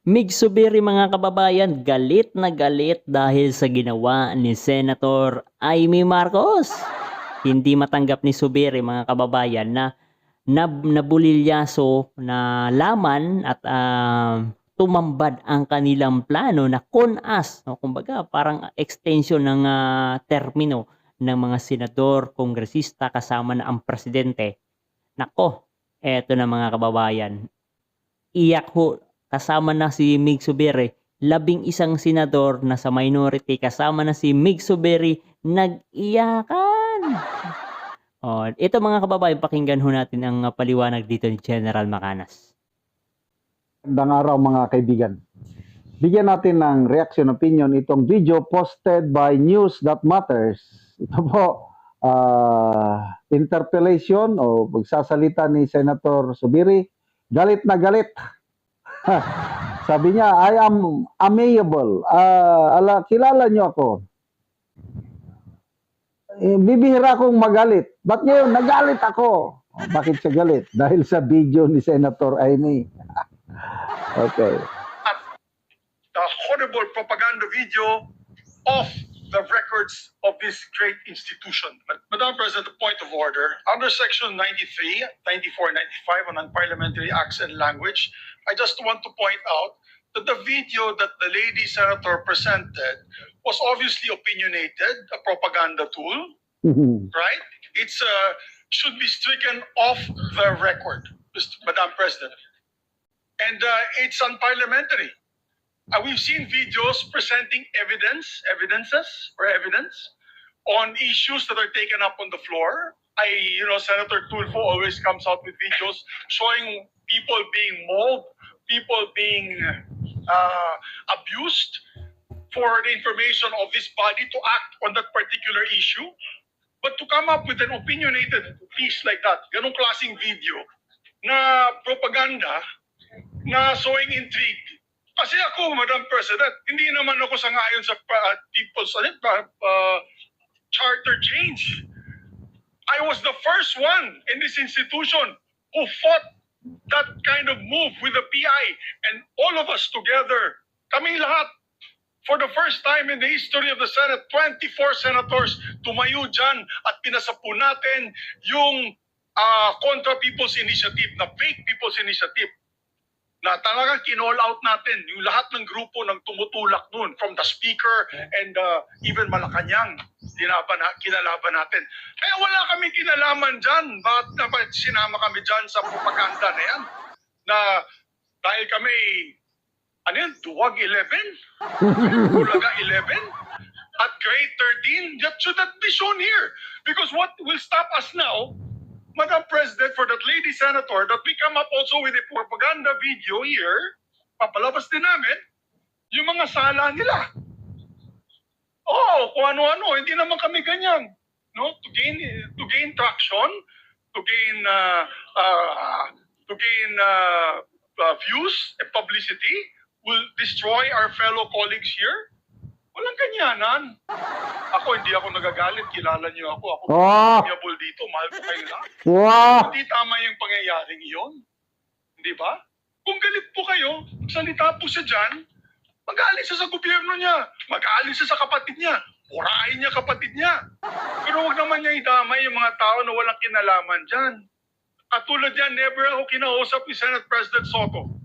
Mig Zubiri mga kababayan, galit na galit dahil sa ginawa ni Senator Amy Marcos. Hindi matanggap ni Zubiri mga kababayan na nabulilyaso na laman at tumambad ang kanilang plano na CONAS. No? Kumbaga parang extension ng termino ng mga senador, kongresista kasama na ang presidente. Nako, eto na mga kababayan. Iyak ho, kasama na si Mig Zubiri, 11 senador na sa minority, kasama na si Mig Zubiri, nag-iyakan. Ito mga kababayan, pakinggan ho natin ang paliwanag dito ni General Macanas. Magandang araw mga kaibigan. Bigyan natin ng reaction opinion itong video posted by News That Matters. Ito po, interpellation o pagsasalita ni Senator Zubiri. Galit na galit. Sabi niya, I am amiable. Kilala niyo ako. Bibihira akong magalit. Ba't ngayon nagalit ako? Bakit siya galit? Dahil sa video ni Senator Amy. Okay. The horrible propaganda video of the records of this great institution. Madam President, a point of order. Under Section 93, 94, 95 on Unparliamentary Acts and Language, I just want to point out that the video that the lady senator presented was obviously opinionated, a propaganda tool, right? It's should be stricken off the record, Madam President. And it's unparliamentary. We've seen videos presenting evidence on issues that are taken up on the floor. Senator Tulfo always comes out with videos showing people being mauled, people being abused for the information of this body to act on that particular issue. But to come up with an opinionated piece like that, ganong klaseng video na propaganda, na showing intrigue. Kasi ako, Madam President, hindi naman ako sangayon sa people's charter change. I was the first one in this institution who fought that kind of move with the PI, and all of us together, kaming lahat, for the first time in the history of the Senate, 24 senators tumayo dyan at pinasapo natin yung Contra People's Initiative, na fake People's Initiative, na talagang kinall out natin yung lahat ng grupo ng tumutulak nun, from the Speaker and even Malacanang, kinalaban natin. Kaya wala kami kinalaman dyan. Bakit sinama kami dyan sa propaganda na yan? Na dahil kami, Duwag 11? Bulaga 11? At grade 13? That should not be shown here. Because what will stop us now, Madam President, for that lady senator, that we come up also with a propaganda video here, papalabas din namin, yung mga sala nila. Kung ano-ano, hindi naman kami ganyan. No? To gain traction, to gain views and publicity, will destroy our fellow colleagues here. Walang ganyanan. Ako, hindi ako nagagalit. Kilala niyo ako. Ako amiable dito. Mahal ko kayo lahat. Hindi tama yung pangyayaring iyon. Hindi ba? Kung galit po kayo, salita po siya dyan, mag-aalis siya sa gobyerno niya. Mag-aalis siya sa kapatid niya. Purahin niya kapatid niya. Pero huwag naman niya idamay yung mga tao na walang kinalaman dyan. Katulad yan, never ako kinausap ni Senate President Soto.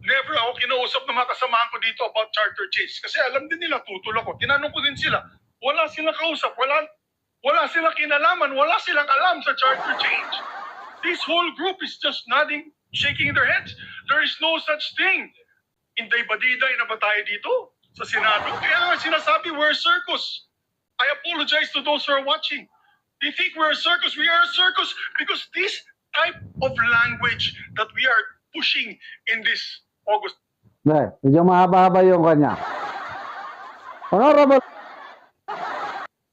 Never ako kinausap ng mga kasamahan ko dito about charter change. Kasi alam din nila, tutol ako. Tinanong ko din sila. Wala silang kausap. Wala silang kinalaman. Wala silang alam sa charter change. This whole group is just nodding, shaking their heads. There is no such thing. Inday badiday na ba tayo dito sa Senado? Kaya nga sinasabi, we're a circus. I apologize to those who are watching. They think we're a circus. We are a circus because this type of language that we are pushing in this August. Medyo mahaba-haba yung kanya. Honorable.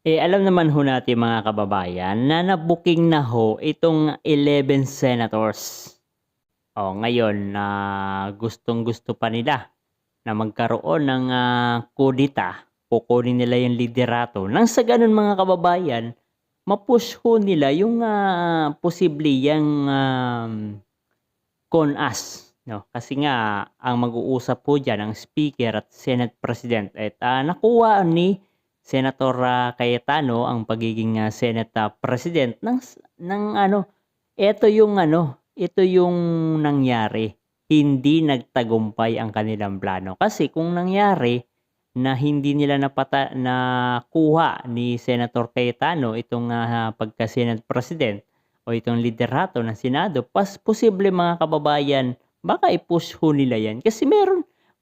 Alam naman ho natin mga kababayan na nabuking na ho itong 11 senators. Ngayon na gustong-gusto pa nila na magkaroon ng kudita, kukunin nila yung liderato. Nang sa ganun mga kababayan, mapush ho nila yung posible yung CONAS no? Kasi nga ang mag-uusap po diyan ang Speaker at Senate President at nakuha ni Senator Cayetano ang pagiging Senate President ng ano, ito yung nangyari. Hindi nagtagumpay ang kanilang plano. Kasi kung nangyari na hindi nila nakuha ni Senator Cayetano itong pagka-Senate President o itong liderato ng Senado, posible mga kababayan, baka i-push ho nila yan. Kasi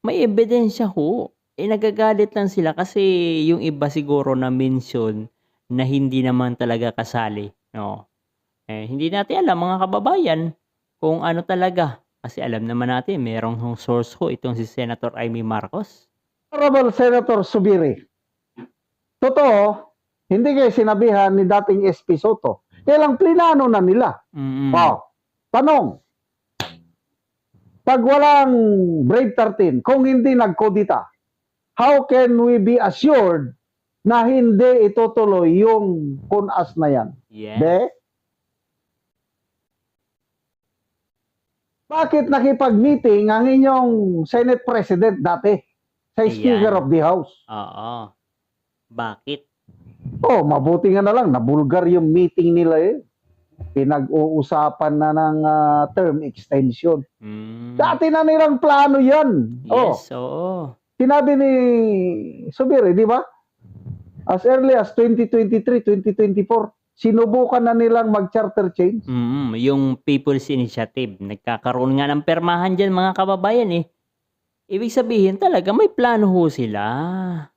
may ebidensya ho. Nagagalit lang sila kasi yung iba siguro na mention na hindi naman talaga kasali. No? Hindi natin alam mga kababayan kung ano talaga. Kasi alam naman natin, merong source ho itong si Senator Amy Marcos. Honorable Senator Subiri, totoo, hindi kayo sinabihan ni dating SP Soto. Kailang plinano na nila. Wow. Tanong, pag walang Brave 13, kung hindi nagkodita, how can we be assured na hindi itutuloy yung kunas na yan? Yes. De? Bakit nakipag-meeting ang inyong Senate President dati sa Speaker Ayan. of the House? Oo. Bakit? Oh, mabuti nga na lang, nabulgar yung meeting nila eh. Pinag-uusapan na ng term extension. Dati na nilang plano yan. Yes, oo. Sinabi ni Subiri, di ba? As early as 2023, 2024, sinubukan na nilang mag-charter change. Yung People's Initiative. Nagkakaroon nga ng permahan dyan mga kababayan eh. Ibig sabihin talaga may plano ho sila.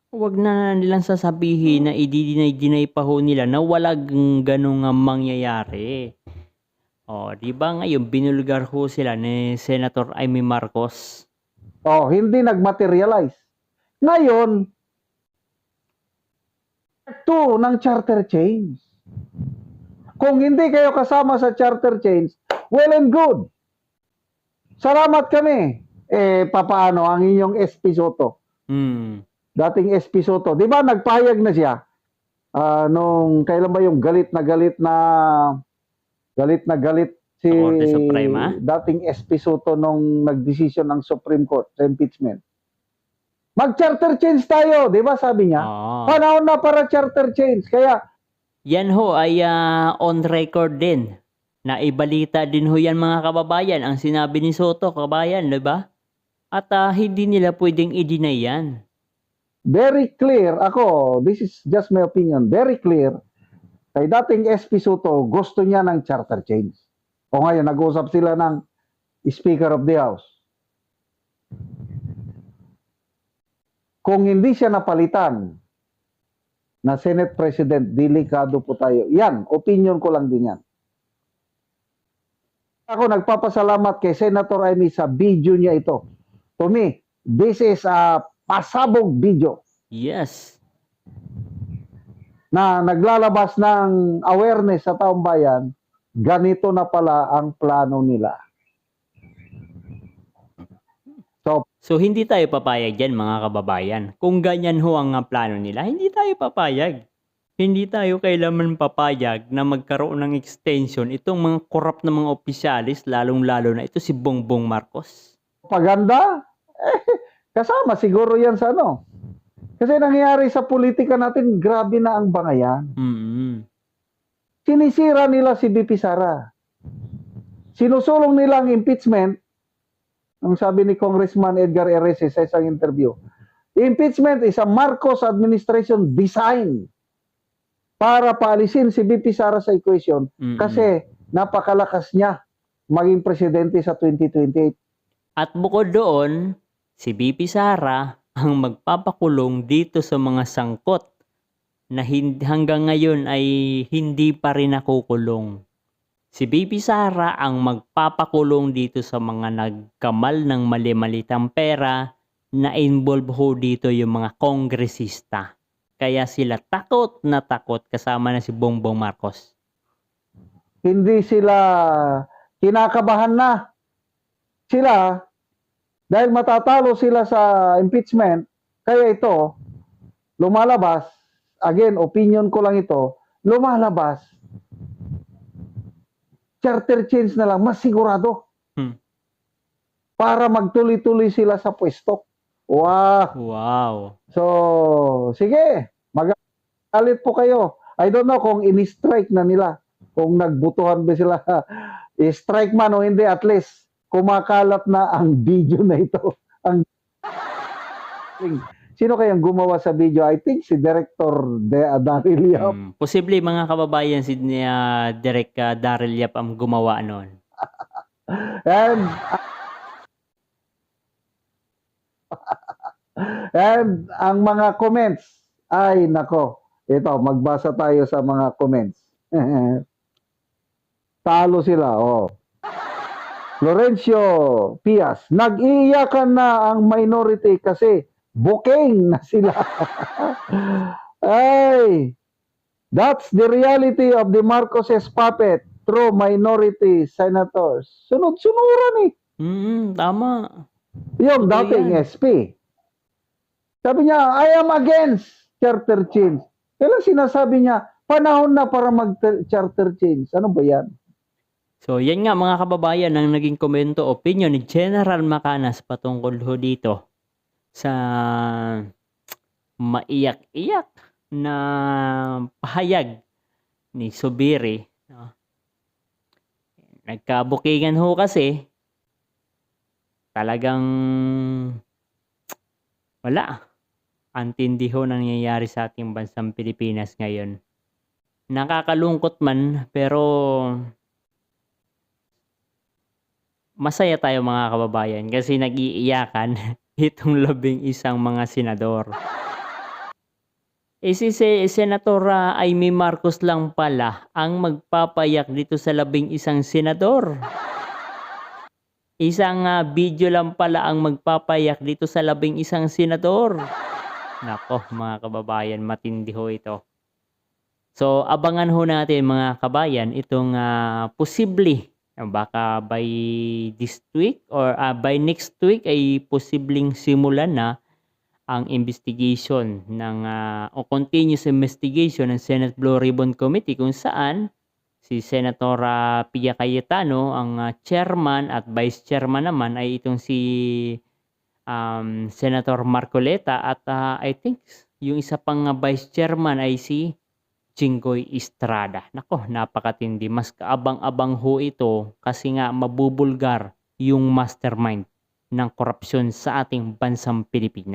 Huwag na nilang sasabihin na i-deny pa ho nila na wala ganung mangyayari. Di ba ngayon binulgar ho sila ni Senator Amy Marcos? Hindi nag-materialize. Ngayon, part 2 ng charter change. Kung hindi kayo kasama sa charter change, well and good. Salamat kami. Papaano ang inyong SP Soto? Dating SP Soto. Di ba nagpahayag na siya? Nung kailan ba yung galit na galit si Korte Suprema? dating SP Soto nung nagdesisyon ng Supreme Court sa impeachment. Mag-charter change tayo, di ba sabi niya? Panahon na para charter change. Kaya yan ho ay on record din. Na ibalita din ho yan mga kababayan. Ang sinabi ni Soto, kabayan, di ba? At hindi nila pwedeng i-deny yan. very clear, this is just my opinion, very clear, kay dating SP Soto, gusto niya ng charter change. O ngayon, nag-usap sila ng Speaker of the House. Kung hindi siya napalitan na Senate President, delikado po tayo. Yan, opinion ko lang din yan. Ako nagpapasalamat kay Senator Amy sa video niya ito. To me, this is a pasabog video. Yes. Na naglalabas ng awareness sa taong bayan, ganito na pala ang plano nila. So hindi tayo papayag dyan mga kababayan. Kung ganyan ho ang plano nila, hindi tayo papayag. Hindi tayo kailanman papayag na magkaroon ng extension itong mga corrupt na mga opisyalis, lalong-lalo na ito si Bongbong Marcos. Propaganda? Kasama siguro yan sa ano. Kasi nangyayari sa politika natin, grabe na ang bangayan. Sinisira nila si BP Sara. Sinusulong nila ang impeachment. Ang sabi ni Congressman Edgar Erese sa isang interview, impeachment is a Marcos administration design para paalisin si BP Sara sa equation kasi napakalakas niya maging presidente sa 2028. At bukod doon, si BP Sara ang magpapakulong dito sa mga sangkot na hanggang ngayon ay hindi pa rin nakukulong. Si BP Sara ang magpapakulong dito sa mga nagkamal ng mali-malitang pera na involve ho dito yung mga kongresista. Kaya sila takot na takot kasama na si Bongbong Marcos. Hindi sila kinakabahan na. Sila, dahil matatalo sila sa impeachment, kaya ito, lumalabas, again, opinion ko lang ito, lumalabas, charter change na lang, mas sigurado. para magtuloy-tuloy sila sa pwesto. Wow! Wow. So, sige, magalit po kayo. I don't know kung in-strike na nila, kung nagbutuhan ba sila, i-strike man o hindi, at least kumakalat na ang video na ito. Ang sino kayang gumawa sa video? I think si Director Daryl Yap. Posible mga kababayan si Direk Daryl Yap ang gumawa noon. And ang mga comments, ay nako, ito, magbasa tayo sa mga comments. Talo sila, oh. Florencio Pias, nag-iiyakan na ang minority kasi booking na sila. Ay, that's the reality of the Marcoses puppet through minority senators. Sunod-sunuran eh. Tama. Yung Totoo dating yan. SP. Sabi niya, I am against charter change. Kailan sinasabi niya, panahon na para mag-charter change. Ano ba yan? So, yan nga mga kababayan ang naging komento opinion ni General Macanas patungkol ho dito sa maiyak-iyak na pahayag ni Zubiri. No? Nagkabukingan ho kasi talagang wala. Antindi ho nangyayari sa ating bansang Pilipinas ngayon. Nakakalungkot man pero masaya tayo mga kababayan kasi nag-iiyakan itong 11 mga senador. Si Senator Amy Marcos lang pala ang magpapayak dito sa 11 senador. Isang video lang pala ang magpapayak dito sa 11 senador. Nako mga kababayan, matindi ho ito. So abangan ho natin mga kabayan itong posible baka by this week or by next week ay posibleng simulan na ang investigation ng o continuous investigation ng Senate Blue Ribbon Committee kung saan si Senator Pia Cayetano ang chairman at vice chairman naman ay itong si Senator Marcoleta at I think yung isa pang vice chairman ay si Jinggoy Estrada. Nako, napakatindi. Mas kaabang-abang ho ito kasi nga mabubulgar yung mastermind ng korupsyon sa ating bansang Pilipinas.